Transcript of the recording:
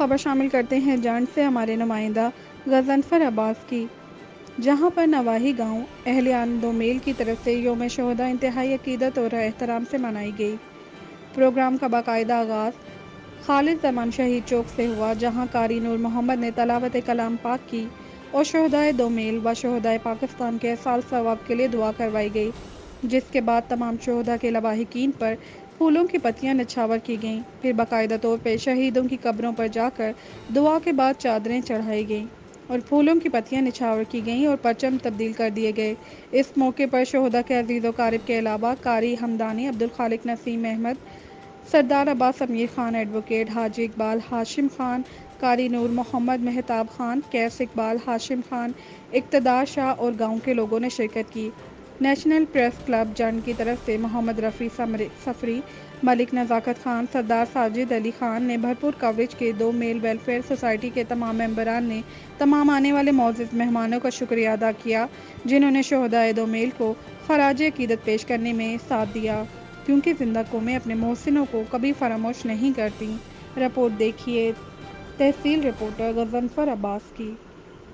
خبر شامل کرتے ہیں جانچ سے ہمارے نمائندہ غضنفر عباس کی، جہاں پر نواحی گاؤں اہلیان دومیل کی طرف سے یوم شہداء انتہائی عقیدت اور احترام سے منائی گئی۔ پروگرام کا باقاعدہ آغاز خالد زمان شہید چوک سے ہوا، جہاں قاری نور محمد نے تلاوت کلام پاک کی اور شہدائے دومیل و شہدائے پاکستان کے احصال ثواب کے لیے دعا کروائی گئی، جس کے بعد تمام شہداء کے لواحقین پر پھولوں کی پتیاں نچھاور کی گئیں۔ پھر باقاعدہ طور پر شہیدوں کی قبروں پر جا کر دعا کے بعد چادریں چڑھائی گئیں اور پھولوں کی پتیاں نچھاور کی گئیں اور پرچم تبدیل کر دیے گئے۔ اس موقع پر شہداء کے عزیز و اقارب کے علاوہ قاری حمدانی، عبدالخالق نسیم احمد، سردار عباس امیر خان، ایڈوکیٹ حاجی اقبال ہاشم خان، قاری نور محمد مہتاب خان، قیس اقبال ہاشم خان، اقتدار شاہ اور گاؤں کے لوگوں نے شرکت کی۔ نیشنل پریس کلب جنڈ کی طرف سے محمد رفیع صفری، ملک نزاکت خان، سردار ساجد علی خان نے بھرپور کوریج کی۔ دومیل ویلفیئر سوسائٹی کے تمام ممبران نے تمام آنے والے معزز مہمانوں کا شکریہ ادا کیا، جنہوں نے شہدائے دومیل کو خراج عقیدت پیش کرنے میں ساتھ دیا، کیونکہ زندہ قومیں اپنے محسنوں کو کبھی فراموش نہیں کرتیں۔ رپورٹ دیکھیے تحصیل رپورٹر غضنفر عباس کی۔